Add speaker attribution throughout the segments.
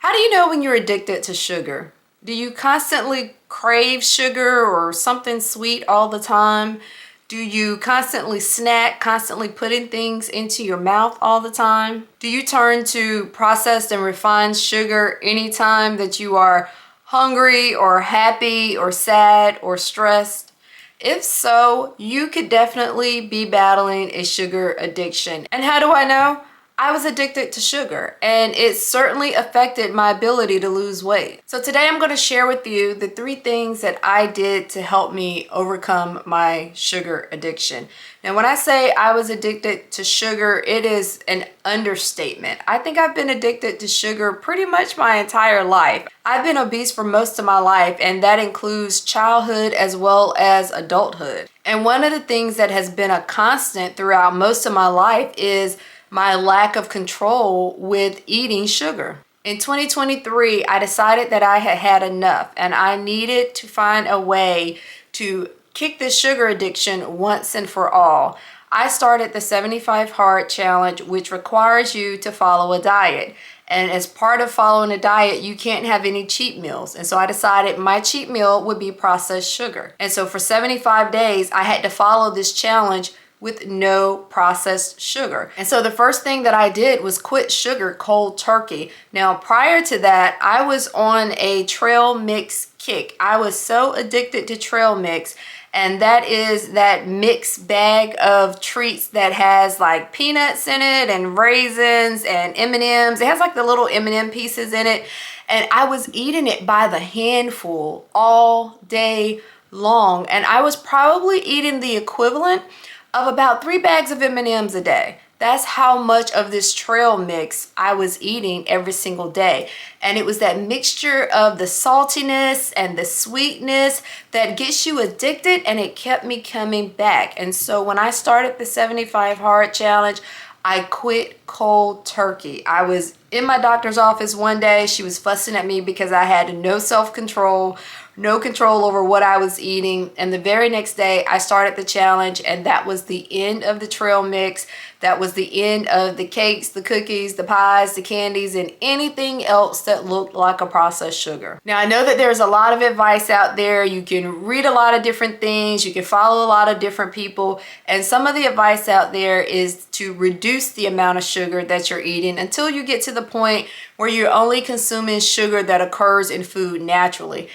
Speaker 1: How do you know when you're addicted to sugar? Do you constantly crave sugar or something sweet all the time? Do you constantly snack, constantly putting things into your mouth all the time? Do you turn to processed and refined sugar anytime that you are hungry or happy or sad or stressed? If so, you could definitely be battling a sugar addiction. And how do I know? I was addicted to sugar, and it certainly affected my ability to lose weight. So today I'm going to share with you the 3 things that I did to help me overcome my sugar addiction. Now, when I say I was addicted to sugar, it is an understatement. I think I've been addicted to sugar pretty much my entire life. I've been obese for most of my life, and that includes childhood as well as adulthood. And one of the things that has been a constant throughout most of my life is my lack of control with eating sugar. In 2023, I decided that I had had enough and I needed to find a way to kick this sugar addiction once and for all. I started the 75 Hard Challenge, which requires you to follow a diet. And as part of following a diet, you can't have any cheat meals. And so I decided my cheat meal would be processed sugar. And so for 75 days, I had to follow this challenge with no processed sugar. And so the first thing that I did was quit sugar cold turkey. Now, prior to that, I was on a trail mix kick. I was so addicted to trail mix, and that is that mixed bag of treats that has like peanuts in it and raisins and M&Ms. It has like the little M&M pieces in it. And I was eating it by the handful all day long. And I was probably eating the equivalent of about 3 bags of M&Ms a day. That's how much of this trail mix I was eating every single day. And it was that mixture of the saltiness and the sweetness that gets you addicted, and it kept me coming back. And so when I started the 75 Hard Challenge, I quit cold turkey. I was in my doctor's office one day. She was fussing at me because I had no self-control, no control over what I was eating. And the very next day I started the challenge, and that was the end of the trail mix. That was the end of the cakes, the cookies, the pies, the candies, and anything else that looked like a processed sugar. Now, I know that there's a lot of advice out there. You can read a lot of different things. You can follow a lot of different people. And some of the advice out there is to reduce the amount of sugar that you're eating until you get to the point where you're only consuming sugar that occurs in food naturally.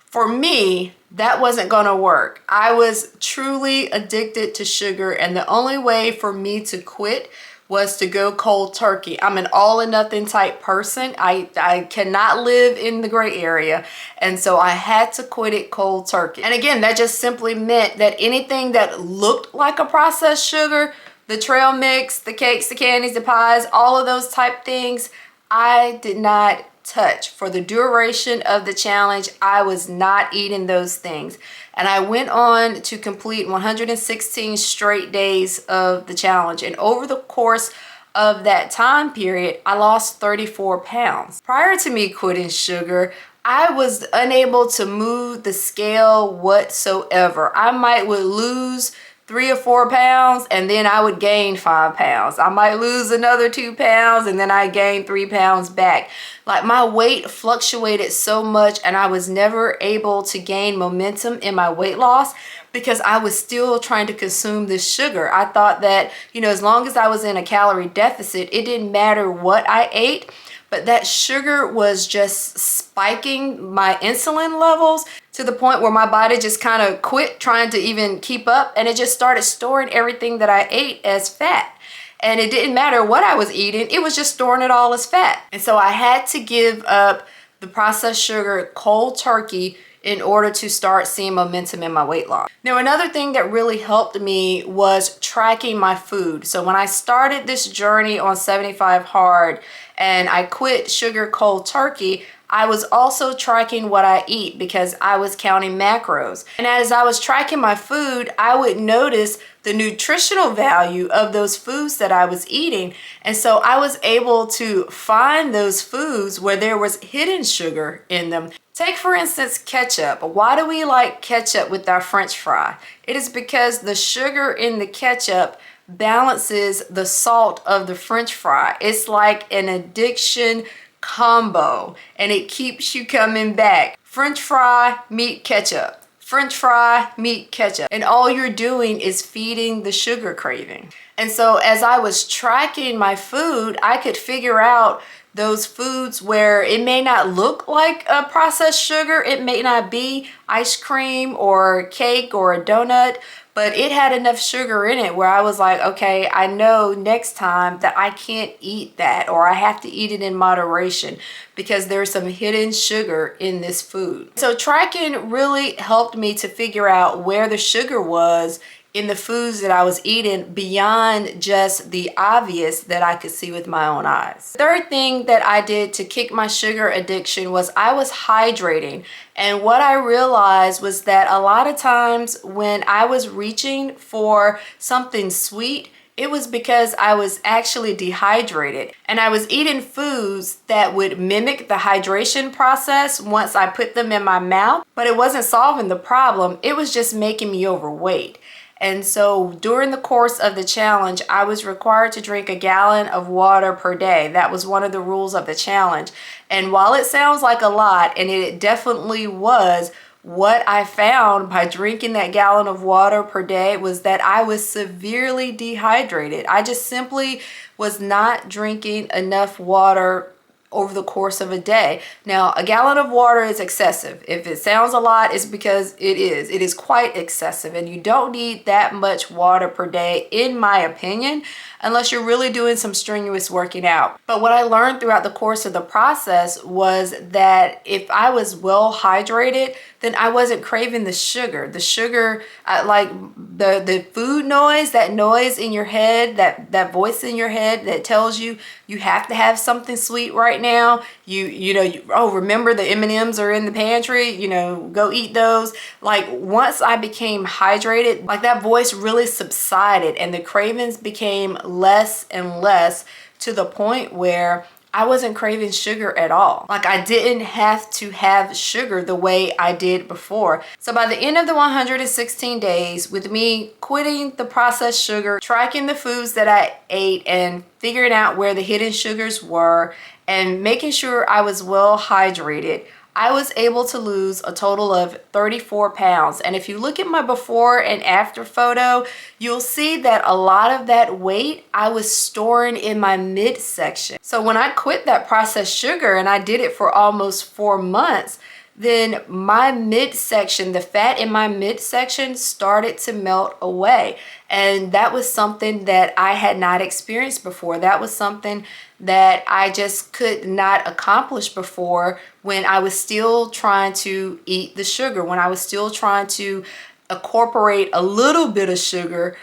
Speaker 1: For me, that wasn't going to work. I was truly addicted to sugar, and the only way for me to quit was to go cold turkey. I'm an all or nothing type person. I cannot live in the gray area, and so I had to quit it cold turkey. And again, that just simply meant that anything that looked like a processed sugar, the trail mix, the cakes, the candies, the pies, all of those type things, I did not touch. For the duration of the challenge, I was not eating those things. And I went on to complete 116 straight days of the challenge. And over the course of that time period, I lost 34 pounds. Prior to me quitting sugar, I was unable to move the scale whatsoever. I would lose 3 or 4 pounds, and then I would gain 5 pounds. I might lose another 2 pounds, and then I gain 3 pounds back. Like, my weight fluctuated so much, and I was never able to gain momentum in my weight loss because I was still trying to consume this sugar. I thought that, as long as I was in a calorie deficit, it didn't matter what I ate. But that sugar was just spiking my insulin levels to the point where my body just kind of quit trying to even keep up, and it just started storing everything that I ate as fat. And it didn't matter what I was eating, it was just storing it all as fat. And so I had to give up the processed sugar cold turkey in order to start seeing momentum in my weight loss. Now, another thing that really helped me was tracking my food. So when I started this journey on 75 Hard and I quit sugar cold turkey, I was also tracking what I eat because I was counting macros. And as I was tracking my food, I would notice the nutritional value of those foods that I was eating. And so I was able to find those foods where there was hidden sugar in them. Take, for instance, ketchup. Why do we like ketchup with our French fry? It is because the sugar in the ketchup balances the salt of the French fry. It's like an addiction combo and it keeps you coming back. French fry, meat, ketchup. French fry, meat, ketchup. And all you're doing is feeding the sugar craving. And so as I was tracking my food, I could figure out those foods where it may not look like a processed sugar, it may not be ice cream or cake or a donut, but it had enough sugar in it where I was like, okay, I know next time that I can't eat that, or I have to eat it in moderation because there's some hidden sugar in this food. So tracking really helped me to figure out where the sugar was in the foods that I was eating beyond just the obvious that I could see with my own eyes. Third thing that I did to kick my sugar addiction was I was hydrating. And what I realized was that a lot of times when I was reaching for something sweet, it was because I was actually dehydrated and I was eating foods that would mimic the hydration process once I put them in my mouth, but it wasn't solving the problem. It was just making me overweight. And so during the course of the challenge, I was required to drink a gallon of water per day. That was one of the rules of the challenge. And while it sounds like a lot, and it definitely was, what I found by drinking that gallon of water per day was that I was severely dehydrated. I just simply was not drinking enough water over the course of a day. Now, a gallon of water is excessive. If it sounds a lot, it's because it is. It is quite excessive, and you don't need that much water per day, in my opinion, unless you're really doing some strenuous working out. But what I learned throughout the course of the process was that if I was well hydrated, then I wasn't craving the sugar. The sugar, like the food noise, that noise in your head, that voice in your head that tells you you have to have something sweet right now. Oh, remember the M&Ms are in the pantry, go eat those. Like once I became hydrated, like that voice really subsided and the cravings became less and less to the point where I wasn't craving sugar at all. Like I didn't have to have sugar the way I did before. So by the end of the 116 days, with me quitting the processed sugar, tracking the foods that I ate and figuring out where the hidden sugars were and making sure I was well hydrated, I was able to lose a total of 34 pounds. And if you look at my before and after photo, you'll see that a lot of that weight I was storing in my midsection. So when I quit that processed sugar, and I did it for almost 4 months, then my midsection, the fat in my midsection started to melt away. And that was something that I had not experienced before. That was something that I just could not accomplish before when I was still trying to eat the sugar, when I was still trying to incorporate a little bit of sugar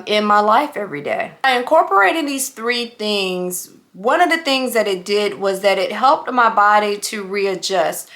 Speaker 1: in my life every day. By incorporating these 3 things, one of the things that it did was that it helped my body to readjust.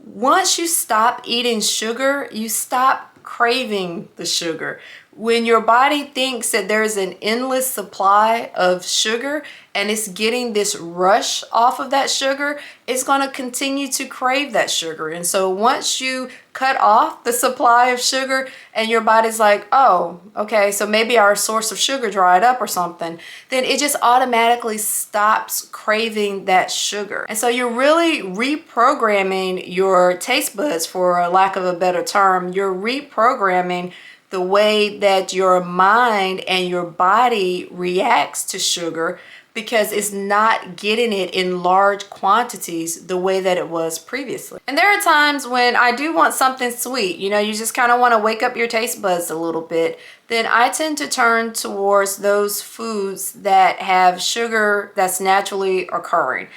Speaker 1: Once you stop eating sugar, you stop craving the sugar. When your body thinks that there's an endless supply of sugar and it's getting this rush off of that sugar, it's going to continue to crave that sugar. And so once you cut off the supply of sugar and your body's like, oh, okay, so maybe our source of sugar dried up or something, then it just automatically stops craving that sugar. And so you're really reprogramming your taste buds, for lack of a better term. You're reprogramming the way that your mind and your body reacts to sugar because it's not getting it in large quantities the way that it was previously. And there are times when I do want something sweet, you just kind of want to wake up your taste buds a little bit. Then I tend to turn towards those foods that have sugar that's naturally occurring.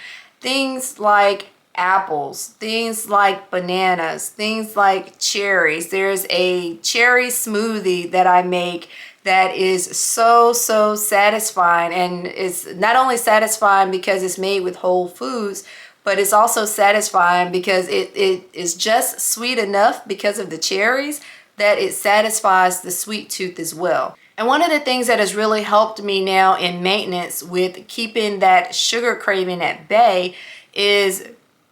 Speaker 1: Things like apples, things like bananas, things like cherries. There's a cherry smoothie that I make that is so satisfying, and it's not only satisfying because it's made with whole foods, but it's also satisfying because it is just sweet enough because of the cherries that it satisfies the sweet tooth as well. And one of the things that has really helped me now in maintenance with keeping that sugar craving at bay is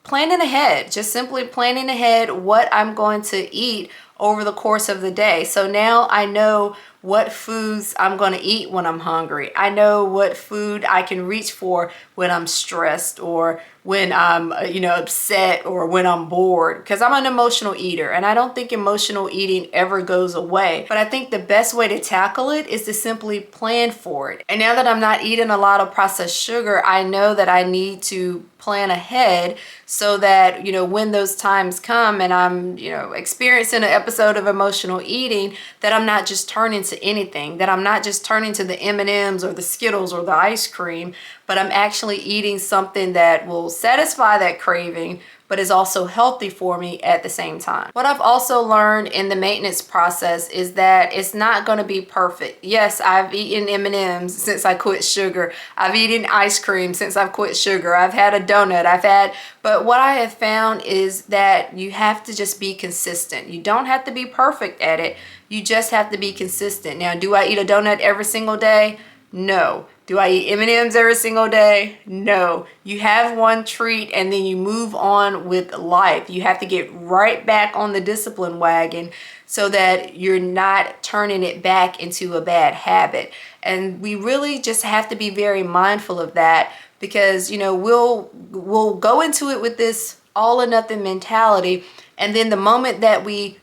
Speaker 1: planning ahead, just simply planning ahead what I'm going to eat over the course of the day. So now I know what foods I'm going to eat when I'm hungry. I know what food I can reach for when I'm stressed or when I'm, upset or when I'm bored, because I'm an emotional eater and I don't think emotional eating ever goes away. But I think the best way to tackle it is to simply plan for it. And now that I'm not eating a lot of processed sugar, I know that I need to plan ahead so that, when those times come and I'm, experiencing an episode of emotional eating, that I'm not just turning to anything, that I'm not just turning to the M&Ms or the Skittles or the ice cream, but I'm actually eating something that will satisfy that craving, but is also healthy for me at the same time. What I've also learned in the maintenance process is that it's not going to be perfect. Yes, I've eaten M&Ms since I quit sugar. I've eaten ice cream since I've quit sugar. I've had a donut. But what I have found is that you have to just be consistent. You don't have to be perfect at it. You just have to be consistent. Now, do I eat a donut every single day? No. Do I eat M&Ms every single day? No. You have one treat and then you move on with life. You have to get right back on the discipline wagon so that you're not turning it back into a bad habit. And we really just have to be very mindful of that, because we'll go into it with this all or nothing mentality, and then the moment that we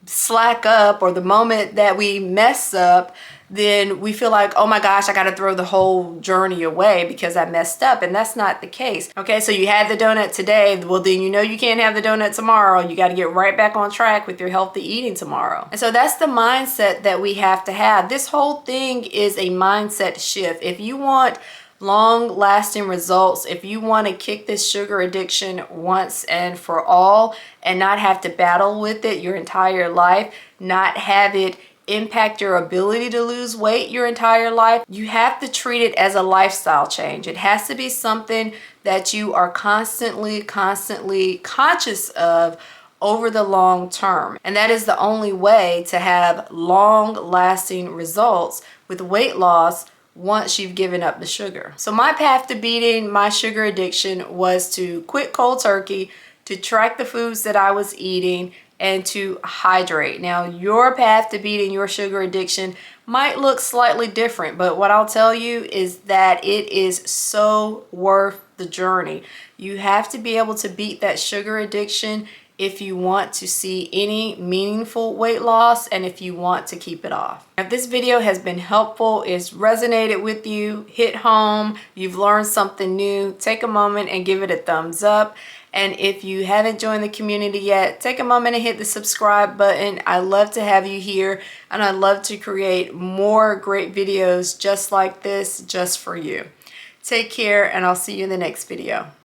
Speaker 1: slack up or the moment that we mess up, then we feel like, oh my gosh, I got to throw the whole journey away because I messed up. And that's not the case. Okay, so you had the donut today. Well, then you can't have the donut tomorrow. You got to get right back on track with your healthy eating tomorrow. And so that's the mindset that we have to have. This whole thing is a mindset shift. If you want long-lasting results, if you want to kick this sugar addiction once and for all and not have to battle with it your entire life, not have it impact your ability to lose weight your entire life, you have to treat it as a lifestyle change. It has to be something that you are constantly conscious of over the long term. And that is the only way to have long-lasting results with weight loss once you've given up the sugar. So my path to beating my sugar addiction was to quit cold turkey, to track the foods that I was eating, and to hydrate. Now, your path to beating your sugar addiction might look slightly different, but what I'll tell you is that it is so worth the journey. You have to be able to beat that sugar addiction if you want to see any meaningful weight loss and if you want to keep it off. If this video has been helpful, it's resonated with you, hit home, you've learned something new, take a moment and give it a thumbs up. And if you haven't joined the community yet, take a moment and hit the subscribe button. I love to have you here, and I love to create more great videos just like this, just for you. Take care, and I'll see you in the next video.